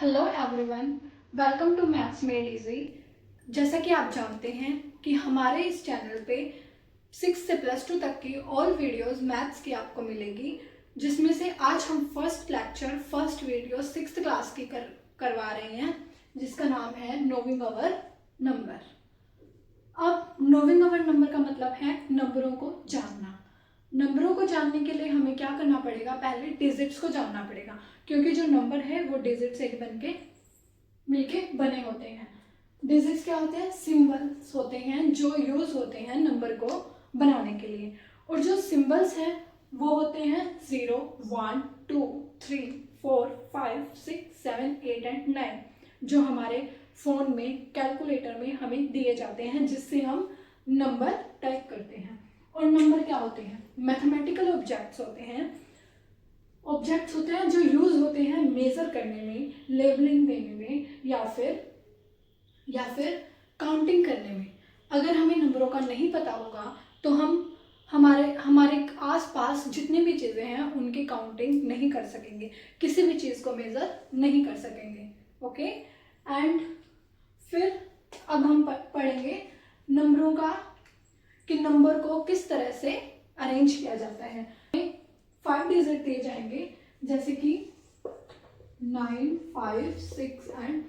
Hello everyone, welcome to maths made easy. जैसा कि आप जानते हैं कि हमारे इस चैनल पे 6 से +2 तक की ऑल वीडियोस मैथ्स की आपको मिलेगी, जिसमें से आज हम फर्स्ट वीडियो 6th क्लास की करवा रहे हैं, जिसका नाम है नोविंग अवर नंबर। अब नोविंग अवर नंबर का मतलब है नंबरों को जानना। नंबरों को जानने के लिए हमें क्या करना पड़ेगा, पहले डिजिट्स को जानना पड़ेगा, क्योंकि जो नंबर है वो डिजिट से बनके मिलके बने होते हैं। डिजिट्स क्या होते हैं? सिंबल्स होते हैं जो यूज होते हैं नंबर को बनाने के लिए। और जो सिंबल्स हैं वो होते हैं 0, 1, 2, 3, 4, 5, 6, 7, 8 एंड 9, जो हमारे फोन में कैलकुलेटर में हमें दिए जाते हैं, जिससे हम नंबर टाइप करते हैं। और नंबर क्या होते हैं? मैथमेटिकल ऑब्जेक्ट्स होते हैं। ऑब्जेक्ट्स होते हैं जो यूज होते हैं मेजर करने में, लेबलिंग देने में, या फिर काउंटिंग करने में। अगर हमें नंबरों का नहीं पता होगा तो हम हमारे आसपास जितनी भी चीज़ें हैं उनकी काउंटिंग नहीं कर सकेंगे, किसी भी चीज़ को मेजर नहीं कर सकेंगे। ओके, एंड फिर अब हम पढ़ेंगे नंबरों का, कि नंबर को किस तरह से अरेंज किया जाता है। 5 डिजिट दिए जाएंगे, जैसे कि 9, 5, 6 एंड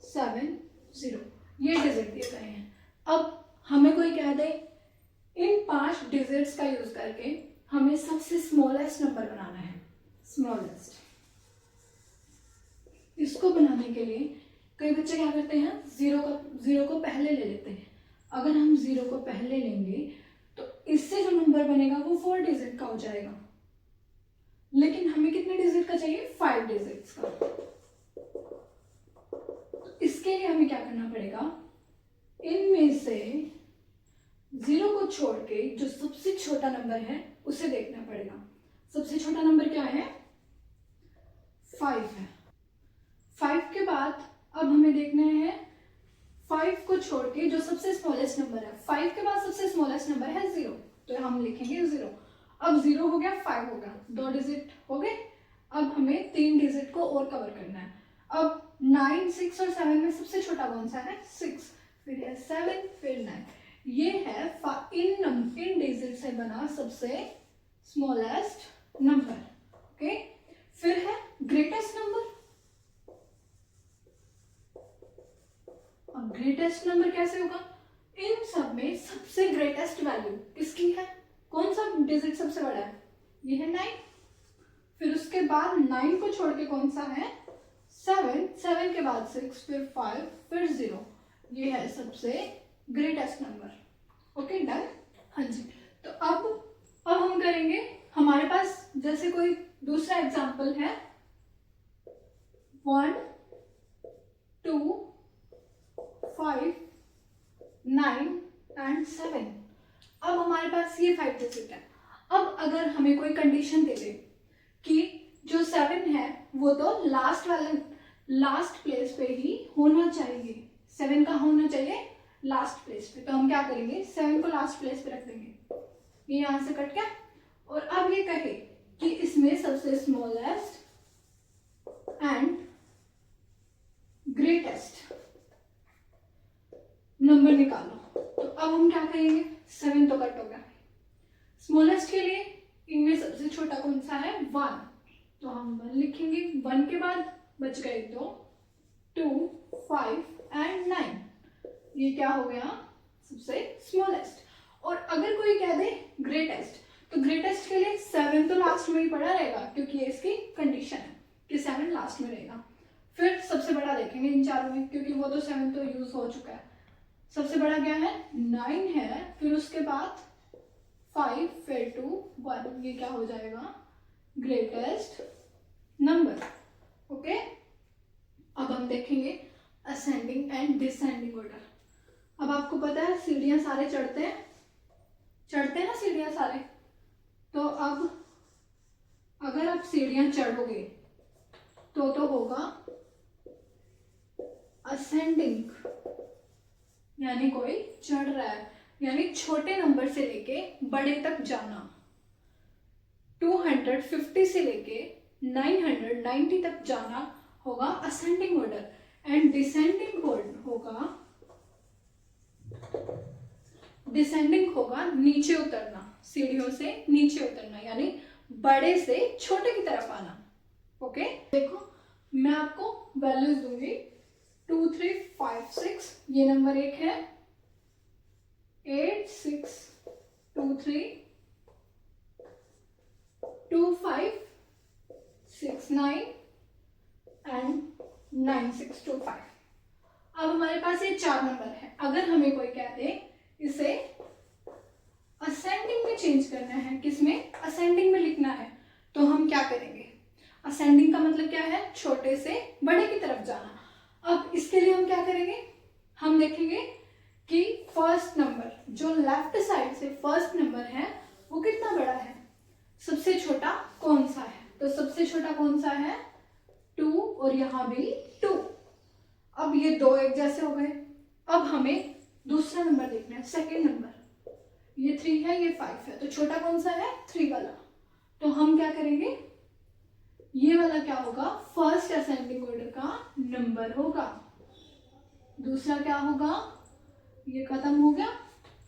7, 0, ये डिजिट दिए गए हैं। अब हमें कोई कह दे इन 5 डिजिट्स का यूज करके हमें सबसे स्मॉलेस्ट नंबर बनाना है। स्मॉलेस्ट, इसको बनाने के लिए कई बच्चे क्या करते हैं, जीरो को पहले ले लेते हैं। अगर हम 0 को पहले लेंगे तो इससे जो नंबर बनेगा वो 4 डिजिट का हो जाएगा, लेकिन हमें कितने डिजिट का चाहिए? 5 डिजिट्स का। तो इसके लिए हमें क्या करना पड़ेगा, इनमें से 0 को छोड़ के जो सबसे छोटा नंबर है उसे देखना पड़ेगा। सबसे छोटा नंबर क्या है? 5 है। 5 के बाद अब हमें देखना है 5 को छोड़ के जो सबसे स्मॉलेस्ट नंबर है। 5 के बाद सबसे स्मॉलेस्ट नंबर है 0, तो हम लिखेंगे 0। अब 0 हो गया, 5 हो गया, 2 डिजिट हो गए। अब हमें 3 डिजिट को और कवर करना है। अब 9, 6 और 7 में सबसे छोटा कौन सा है? 6, फिर है 7, फिर 9। ये है इन डिजिट से बना सबसे स्मॉलेस्ट नंबर। ओके, फिर है ग्रेटेस्ट नंबर। अब ग्रेटेस्ट नंबर कैसे होगा? इन सब में सबसे ग्रेटेस्ट वैल्यू किसकी है? कौन सा डिजिट सबसे बड़ा है? ये है 9। फिर उसके बाद 9 को छोड़ के कौन सा है? 7, 7 के बाद 6, फिर 5, फिर 0। ये है सबसे ग्रेटेस्ट नंबर। Okay, done. हाँ जी, तो अब हम करेंगे, हमारे पास जैसे कोई दूसरा एग्जांपल है 1, 2, 5, 9 एंड 7। अब हमारे पास ये 5 डिजिट है। अब अगर हमें कोई कंडीशन दे दे कि जो 7 है वो तो लास्ट प्लेस पे ही होना चाहिए, 7 का होना चाहिए लास्ट प्लेस पे, तो हम क्या करेंगे, 7 को लास्ट प्लेस पे रख देंगे। ये यहां से कट गया। और अब ये कहे कि इसमें सबसे स्मॉलेस्ट एंड ग्रेटेस्ट नंबर निकालो, तो अब हम क्या करेंगे, 7 तो कट हो गया। स्मॉलेस्ट के लिए इनमें सबसे छोटा कौन सा है? 1, तो हम 1 लिखेंगे। 1 के बाद बच गए 2, 5 एंड 9। ये क्या हो गया? सबसे स्मॉलेस्ट। और अगर कोई कह दे ग्रेटेस्ट, तो ग्रेटेस्ट के लिए 7 तो लास्ट में ही पड़ा रहेगा, क्योंकि ये इसकी कंडीशन है कि 7 लास्ट में रहेगा। फिर सबसे बड़ा देखेंगे इन चारों में, क्योंकि वो तो 7 तो यूज हो चुका है। सबसे बड़ा क्या है? 9 है, फिर उसके बाद 5, फिर 2, 1। ये क्या हो जाएगा? Greatest number. ओके, अब हम देखेंगे असेंडिंग एंड डिसेंडिंग ऑर्डर। अब आपको पता है सीढ़ियां सारे चढ़ते हैं ना सीढ़ियां सारे। तो अब अगर आप सीढ़ियां चढ़ोगे तो होगा असेंडिंग, यानी कोई चढ़ रहा है, यानी छोटे नंबर से लेके बड़े तक जाना। 250 से लेके 990 तक जाना होगा असेंडिंग ऑर्डर एंड डिसेंडिंग होगा नीचे उतरना, सीढ़ियों से नीचे उतरना, यानी बड़े से छोटे की तरफ आना। ओके, देखो मैं आपको वैल्यूज दूंगी 2 3 5 6, ये नंबर 1 है, 8 6 2 3 2 5 6 9 एंड 9 6 2 5। अब हमारे पास ये 4 नंबर है। अगर हमें कोई कह दे इसे असेंडिंग में चेंज करना है, किसमें, असेंडिंग में लिखना है, तो हम क्या करेंगे? असेंडिंग का मतलब क्या है? छोटे से बड़े की तरफ जाना। अब इसके लिए हम क्या करेंगे? हम देखेंगे कि फर्स्ट नंबर जो लेफ्ट साइड से फर्स्ट नंबर है वो कितना बड़ा है, सबसे छोटा कौन सा है? तो सबसे छोटा कौन सा है? 2, और यहां भी 2। अब ये दो एक जैसे हो गए। अब हमें दूसरा नंबर देखना है, सेकंड नंबर। ये 3 है, ये 5 है, तो छोटा कौन सा है? 3 वाला। तो हम क्या करेंगे? ये वाला क्या होगा? फर्स्ट असेंडिंग ऑर्डर का नंबर होगा। दूसरा क्या होगा? ये खत्म हो गया।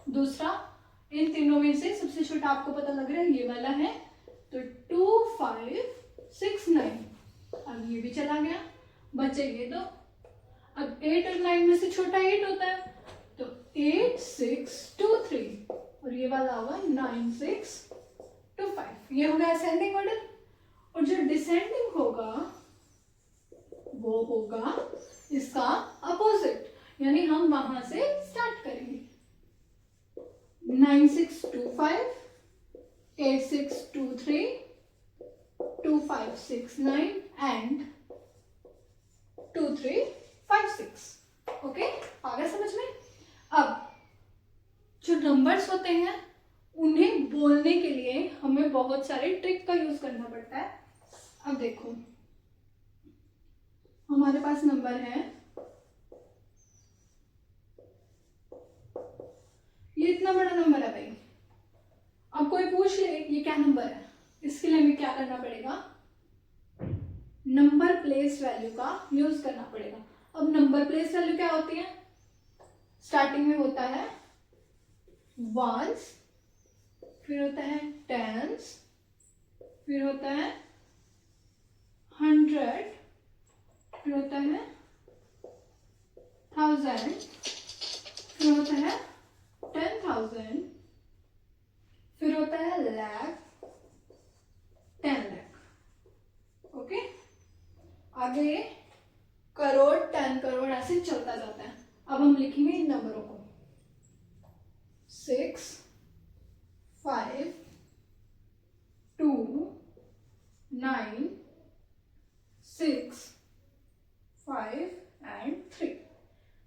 दूसरा, इन तीनों में से सबसे छोटा आपको पता लग रहा है ये वाला है, तो 2 5 6 9। अब ये भी चला गया, बचे ये दो। अब 8 और 9 में से छोटा 8 होता है, तो 8 6 2 3, और ये वाला होगा 9 6 2 5। ये होगा असेंडिंग ऑर्डर। और जो डिसेंडिंग होगा वो होगा इसका अपोजिट, यानी हम वहां से स्टार्ट करेंगे। 9 6 2 5, 8 6 2 3, 2 5 6 9 एंड 2 3 5 6। ओके, आ गया समझ में? अब जो नंबर्स होते हैं उन्हें बोलने के लिए हमें बहुत सारे ट्रिक का यूज करना पड़ता है। अब देखो हमारे पास नंबर है, ये इतना बड़ा नंबर है भाई। अब कोई पूछ ले ये क्या नंबर है, इसके लिए हमें क्या करना पड़ेगा? नंबर प्लेस वैल्यू का यूज करना पड़ेगा। अब नंबर प्लेस वैल्यू क्या होती है? स्टार्टिंग में होता है वंस, फिर होता है टेंस, फिर होता है 100, फिर होता है 1000, फिर होता है 10,000, फिर होता है लाख, 10 लाख। ओके, आगे करोड़, 10 करोड़, ऐसे चलता जाता है। अब हम लिखेंगे इन नंबरों को 6 5 2 9 6 5 एंड 3।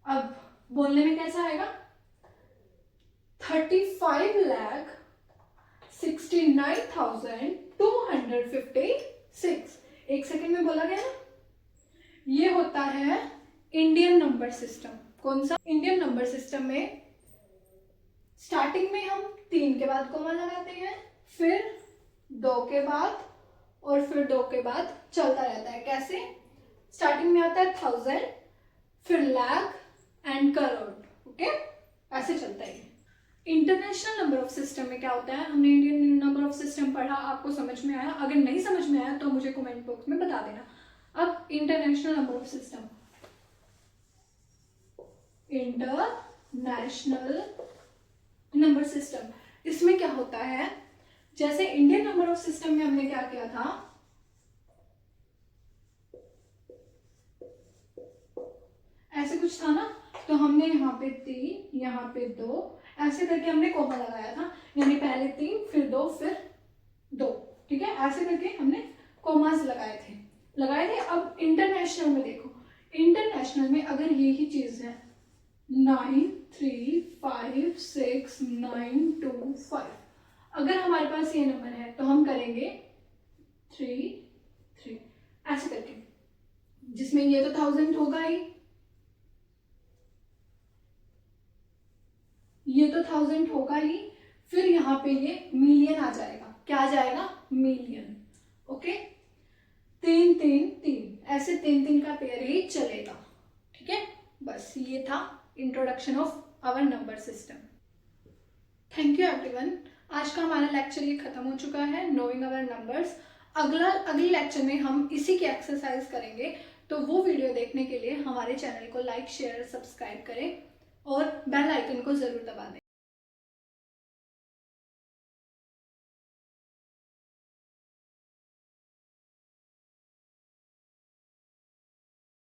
अब बोलने में कैसा आएगा? 35,69,256। एक सेकेंड में बोला गया ना? ये होता है इंडियन नंबर सिस्टम। कौन सा? इंडियन नंबर सिस्टम में स्टार्टिंग में हम 3 के बाद कोमा लगाते हैं, फिर 2 के बाद, और फिर 2 के बाद चलता रहता है। कैसे? स्टार्टिंग में आता है 1000, फिर लाख एंड करोड़। ओके, ऐसे चलता है। इंटरनेशनल नंबर ऑफ सिस्टम में क्या होता है? हमने इंडियन नंबर ऑफ सिस्टम पढ़ा, आपको समझ में आया? अगर नहीं समझ में आया तो मुझे कमेंट बॉक्स में बता देना। अब international number of system, international number system, इसमें क्या होता है? जैसे इंडियन नंबर ऑफ सिस्टम में हमने क्या किया था? ऐसे कुछ था ना, तो हमने यहाँ पे 3, यहाँ पे 2, ऐसे करके हमने कोमा लगाया था, यानी पहले 3 फिर 2 फिर 2। ठीक है, ऐसे करके हमने कोमास लगाए थे। अब इंटरनेशनल में देखो, इंटरनेशनल में अगर यही चीज है 9 3 5 6 9 2 5, अगर हमारे पास ये नंबर है तो हम करेंगे 3 3 ऐसे करके, जिसमें ये तो 1000 होगा ही, ये तो 1000 होगा ही, फिर यहाँ पे ये मिलियन आ जाएगा। क्या आ जाएगा? मिलियन। ओके, 3 3 3, ऐसे 3 का पेयर ही चलेगा। ठीक है, बस ये था introduction of our number system. Thank you everyone. आज का हमारा लेक्चर ये खत्म हो चुका है, नोइंग आवर नंबर्स। अगले लेक्चर में हम इसी की एक्सरसाइज करेंगे, तो वो वीडियो देखने के लिए हमारे चैनल को लाइक शेयर सब्सक्राइब करें और बेल आइकन को ज़रूर दबा दें।